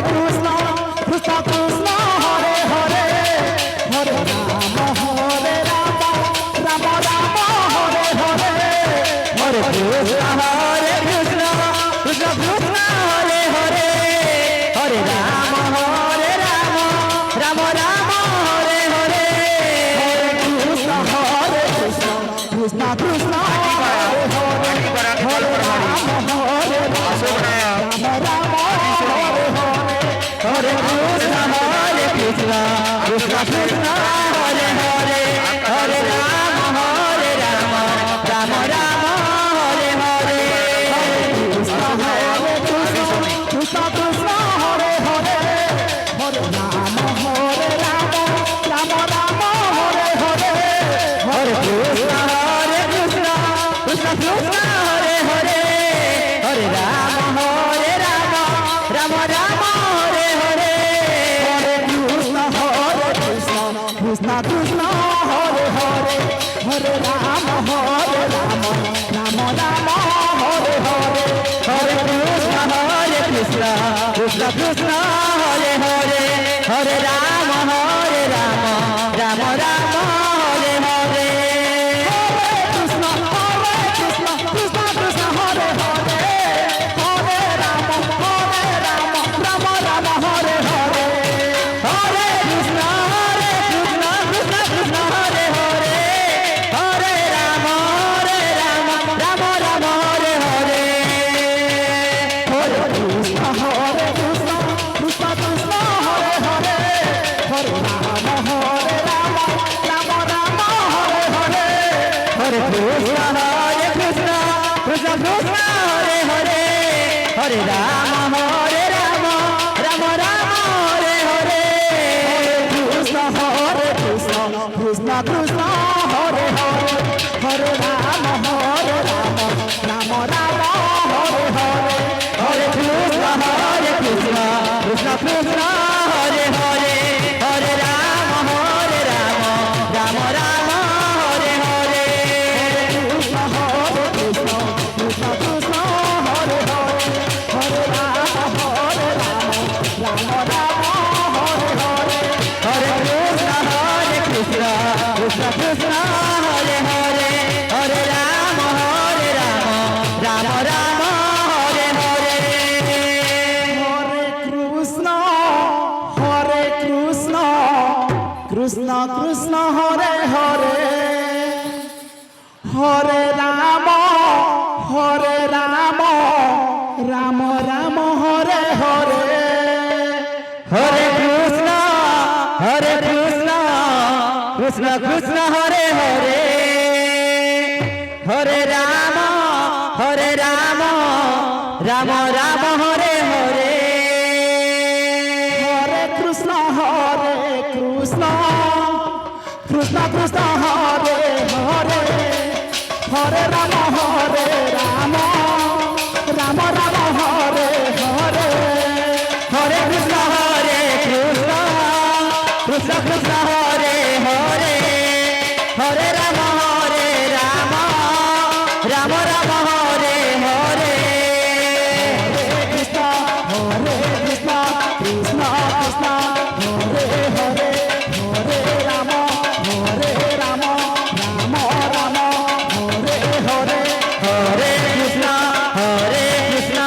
কৃষ্ণ কৃষ্ণ কৃষ্ণ হরে হরে হরে রাম রাম রাম হরে হরে হরে কৃষ্ণ কৃষ্ণ কৃষ্ণ কৃষ্ণ হরে হরে হরে রাম রাম রাম হরে হরে হরে কৃষ্ণ কৃষ্ণ কৃষ্ণ হরে হরে হরে রাম রাম হরে হরে হরে কৃষ্ণ কৃষ্ণ কৃষ্ণ কৃষ্ণ হরে হরে হরে রাম রাম রাম হরে হরে হরে কৃষ্ণ কৃষ্ণ কৃষ্ণ হরে হরে হরে রাম রাম রাম হরে হরে হরে কৃষ্ণ কৃষ্ণ কৃষ্ণ কৃষ্ণ হরে হরে হরে রাম রাম রাম হরে হরে হরে কৃষ্ণ কৃষ্ণ কৃষ্ণ হরে হরে হরে রাম রাম রাম হরে হরে হরে কৃষ্ণ কৃষ্ণ কৃষ্ণ কৃষ্ণ হরে হরে হরে রাম রাম রাম হরে হরে কৃষ্ণ কৃষ্ণ কৃষ্ণ কৃষ্ণ হরে হরে হরে রাম রাম রাম হরে হরে হরে কৃষ্ণ কৃষ্ণ কৃষ্ণ হরে হরে হরে রাম রাম রাম হরে হরে হরে কৃষ্ণ কৃষ্ণ কৃষ্ণ হরে হরে হরে রাম রাম রাম হরে হরে হরে কৃষ্ণ কৃষ্ণ কৃষ্ণ কৃষ্ণ হরে হরে হরে রাম রাম রাম হরে হরে কৃষ্ণ কৃষ্ণ কৃষ্ণ কৃষ্ণ হরে হরে হরে রাম রাম রাম হরে হরে হরে কৃষ্ণ কৃষ্ণ কৃষ্ণ কৃষ্ণ হরে হরে হরে রাম রাম রাম হরে হরে কৃষ্ণ কৃষ্ণ কৃষ্ণ কৃষ্ণ হরে হরে হরে রাম রাম হরে হরে হরে কৃষ্ণ কৃষ্ণ কৃষ্ণ কৃষ্ণ হরে হরে হরে রাম রাম রাম হরে হরে হরে কৃষ্ণ কৃষ্ণ কৃষ্ণ হরে হরে হরে রাম রাম রাম হরে হরে হরে কৃষ্ণ কৃষ্ণ কৃষ্ণ হরে হরে হরে রাম রাম রাম হরে হরে হরে কৃষ্ণ কৃষ্ণ কৃষ্ণ কৃষ্ণ হরে হরে হরে রাম রাম রাম হরে হরে হরে কৃষ্ণ কৃষ্ণ কৃষ্ণ কৃষ্ণ হরে হরে হরে রাম রাম রাম হরে হরে কৃষ্ণ কৃষ্ণ কৃষ্ণ কৃষ্ণ হরে হরে হরে রাম রাম রাম হরে হরে হরে কৃষ্ণ কৃষ্ণ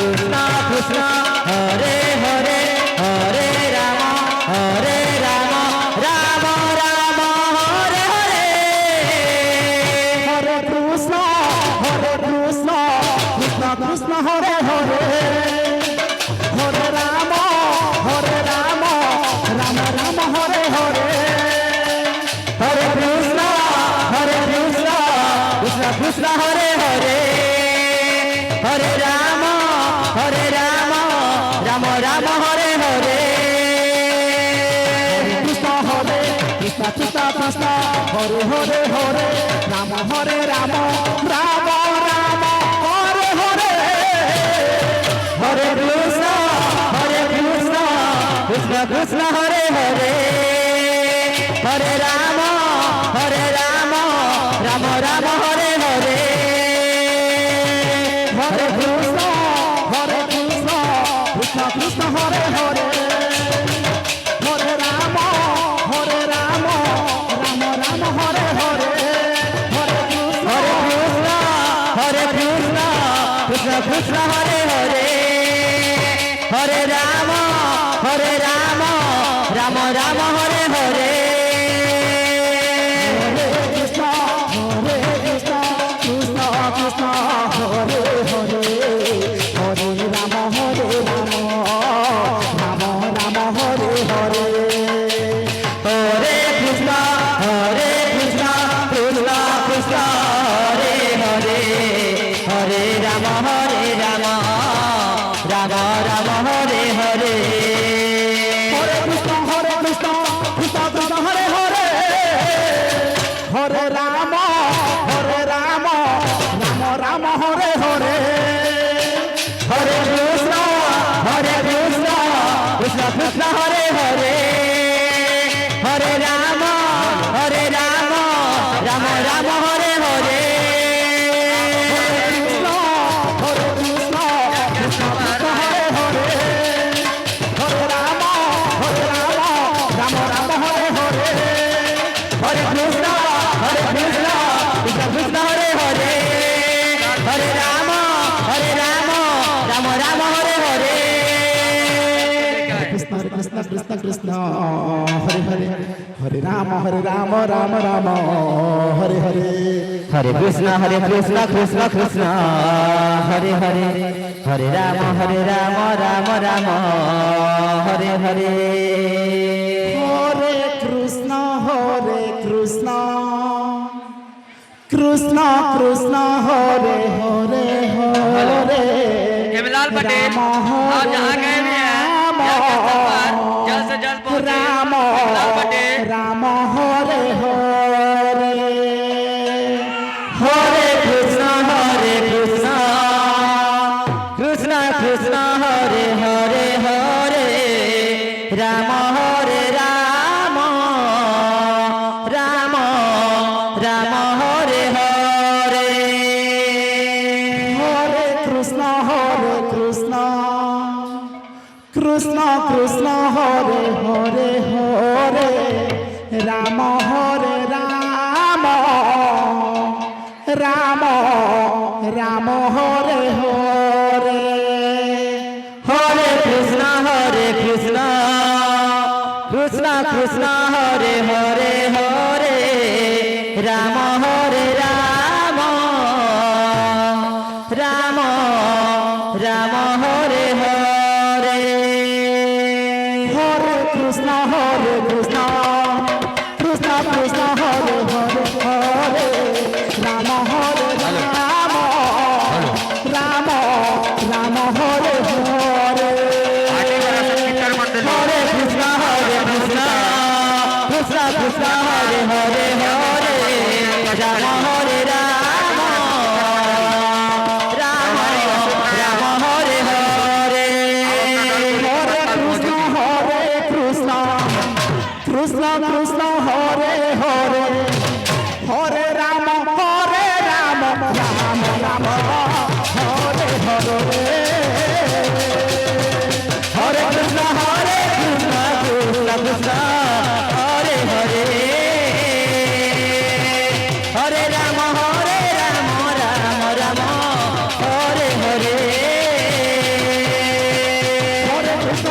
কৃষ্ণ কৃষ্ণ হরে হরে হরে রাম রাম রাম হরে হরে হরে কৃষ্ণ কৃষ্ণ কৃষ্ণ হরে হরে হরে রাম রাম রাম হরে হরে হরে কৃষ্ণ কৃষ্ণ কৃষ্ণ হরে হরে হরে রাম রাম রাম হরে হরে কৃষ্ণ কৃষ্ণ কৃষ্ণ কৃষ্ণ হরে হরে হরে রাম রাম রাম হরে হরে হরে কৃষ্ণ কৃষ্ণ কৃষ্ণ হরে হরে হরে রাম রাম রাম হরে হরে হরে কৃষ্ণ কৃষ্ণ কৃষ্ণ হরে হরে কৃষ্ণ হরে হরে হরে রাম রাম রাম হরে হরে কৃষ্ণ কৃষ্ণ কৃষ্ণ কৃষ্ণ হরে হরে হরে রাম রাম রাম হরে হরে হরে কৃষ্ণ কৃষ্ণ কৃষ্ণ হরে হরে হরে রাম রাম রাম হরে হরে হরে কৃষ্ণ কৃষ্ণ কৃষ্ণ হরে হরে হরে রাম রাম রাম হরে হরে হরে কৃষ্ণ কৃষ্ণ কৃষ্ণ হরে হরে হরে রাম রাম রাম হরে হরে কৃষ্ণ কৃষ্ণ কৃষ্ণ হরে হরে হরে রাম রাম রাম হরে হরে হরে কৃষ্ণ কৃষ্ণ কৃষ্ণ হরে হরে হরে রাম রাম হরে হরে কৃষ্ণ কৃষ্ণ কৃষ্ণ কৃষ্ণ হরে হরে হরে রাম রাম রাম হরে হরে হরে কৃষ্ণ কৃষ্ণ কৃষ্ণ হরে হরে হরে রাম রাম রাম হরে হরে হরে কৃষ্ণ কৃষ্ণ কৃষ্ণ কৃষ্ণ হরে হরে হরে हेमलाल पटेल आप जहाँ गए भी हैं जाके सब पर जल्द से जल्द पहुंचे राम हेमलाल पटेल राम हरे हरे हरे कृष्ण कृष्ण कृष्ण हरे हरे हरे राम राम राम राम हरे हरे हरे कृष्ण कृष्ण कृष्ण कृष्ण हरे हरे हरे राम राम राम राम हरे हरे हरे कृष्ण कृष्ण कृष्ण हरे हरे हरे राम राम राम राम हरे हरे हरे कृष्ण कृष्ण कृष्ण कृष्ण हरे हरे हरे राम राम राम राम हरे हरे हरे कृष्ण कृष्ण कृष्ण हरे हरे हरे राम राम राम राम हरे हरे हरे कृष्ण कृष्ण कृष्ण हरे हरे हरे राम राम राम हरे हरे हरे कृष्ण कृष्ण कृष्ण हरे हरे हरे राम राम राम हरे हरे हरे कृष्ण कृष्ण कृष्ण हरे हरे हरे राम राम राम हरे हरे हरे कृष्ण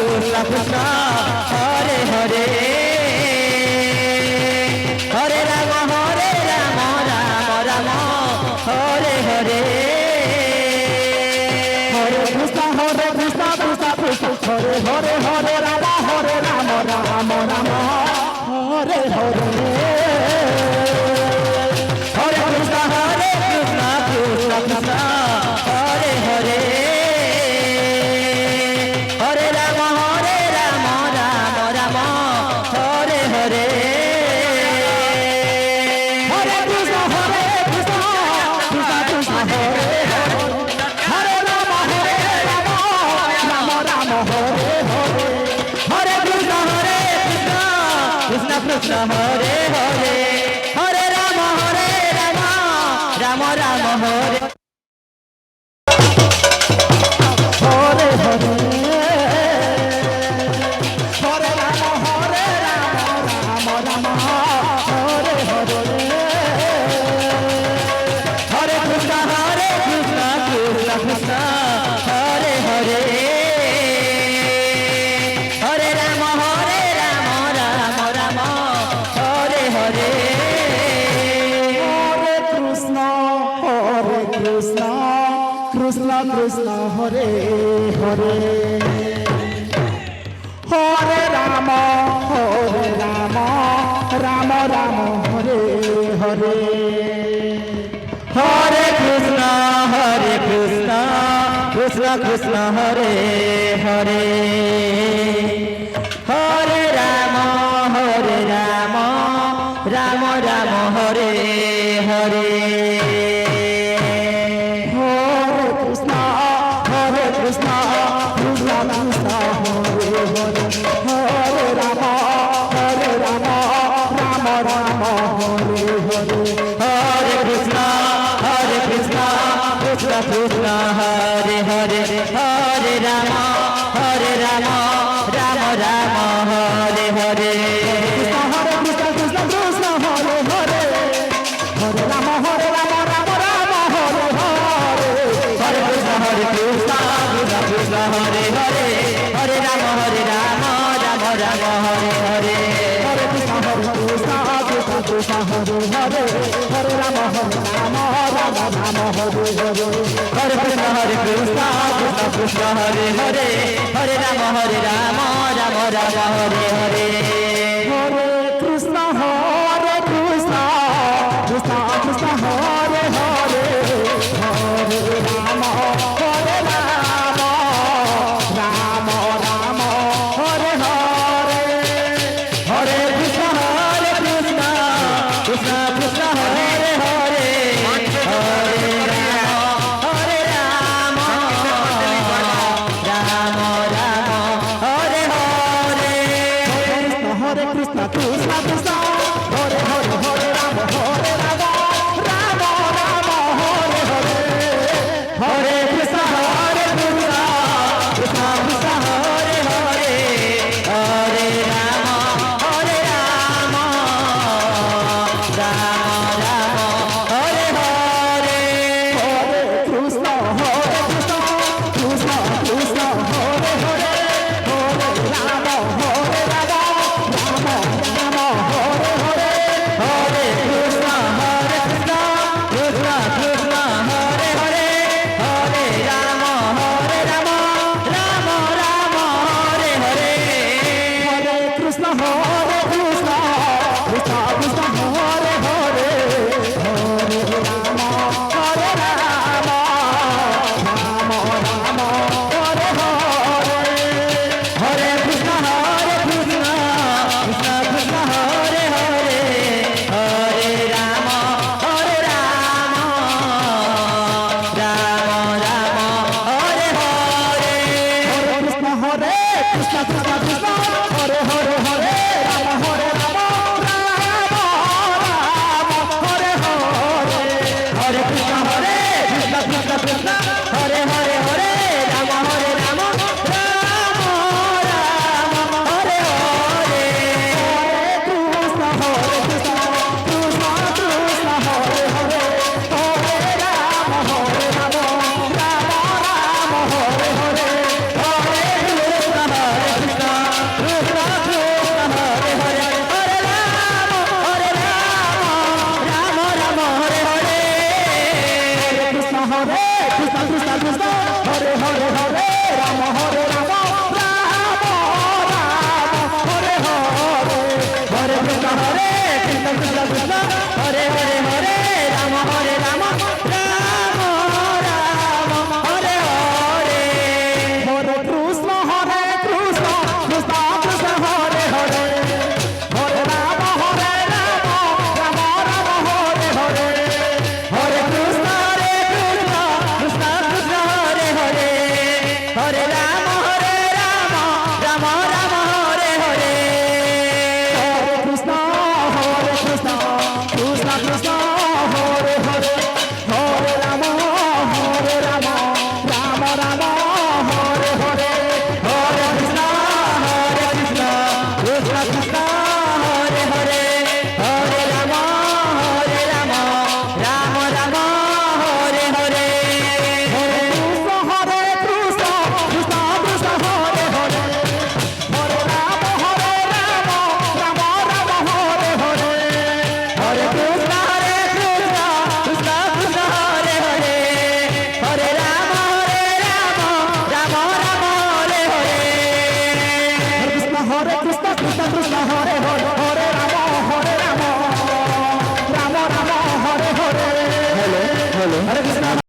कृष्ण कृष्ण हरे हरे हरे राम राम हरे हरे हरे कृष्ण कृष्ण कृष्ण हरे हरे हरे राम राम राम हरे हरे हरे कृष्ण कृष्ण कृष्ण हरे हरे हरे राम राम राम हरे हरे हरे कृष्ण कृष्ण कृष्ण हरे हरे राम राम राम हरे हरे हरे कृष्ण कृष्ण कृष्ण हरे हरे हरे राम राम राम हरे কৃষ্ণ কৃষ্ণ হরে হরে হরে রাম রাম রাম হরে হরে হরে কৃষ্ণ কৃষ্ণ কৃষ্ণ হরে হরে হরে রাম রাম রাম হরে হরে হরে কৃষ্ণ কৃষ্ণ কৃষ্ণ হরে হরে হরে রাম রাম রাম হরে হরে হরে কৃষ্ণ কৃষ্ণ কৃষ্ণ হরে হরে হরে রাম রাম রাম হরে হরে হরে কৃষ্ণ কৃষ্ণ কৃষ্ণ হরে হরে হরে রাম রাম রাম হরে হরে হরে কৃষ্ণ কৃষ্ণ কৃষ্ণ হরে হরে হরে রাম রাম রাম হরে হরে হরে কৃষ্ণ কৃষ্ণ কৃষ্ণ হরে হরে হরে রাম রাম রাম হরে হরে হরে কৃষ্ণ কৃষ্ণ কৃষ্ণ হরে হরে হরে রাম রাম রাম হরে হরে হরে কৃষ্ণ কৃষ্ণ কৃষ্ণ হরে হরে হরে রাম রাম রাম হরে হরে হরে কৃষ্ণ কৃষ্ণ কৃষ্ণ হরে হরে হরে রাম রাম রাম হরে হরে হরে কৃষ্ণ কৃষ্ণ কৃষ্ণ হরে হরে হরে রাম রাম রাম হরে হরে হরে কৃষ্ণ কৃষ্ণ কৃষ্ণ হরে হরে হরে রাম রাম রাম হরে হরে হরে কৃষ্ণ কৃষ্ণ কৃষ্ণ হরে হরে হরে রাম রাম রাম হরে হরে হরে কৃষ্ণ কৃষ্ণ কৃষ্ণ হরে হরে হরে রাম রাম রাম হরে হরে হরে কৃষ্ণ কৃষ্ণ কৃষ্ণ হরে হরে হরে রাম রাম রাম হরে হরে হরে কৃষ্ণ কৃষ্ণ কৃষ্ণ হরে হরে হরে রাম রাম রাম হরে হরে হরে কৃষ্ণ কৃষ্ণ কৃষ্ণ হরে হরে হরে রাম রাম হরে হরে হরে কৃষ্ণ কৃষ্ণ কৃষ্ণ হরে হরে হরে রাম রাম রাম হরে হরে কৃষ্ণ কৃষ্ণ কৃষ্ণ কৃষ্ণ হরে হরে হরে রাম রাম রাম হরে হরে হরে কৃষ্ণ কৃষ্ণ কৃষ্ণ হরে হরে হরে রাম রাম হরে হরে কৃষ্ণ কৃষ্ণ কৃষ্ণ কৃষ্ণ হরে হরে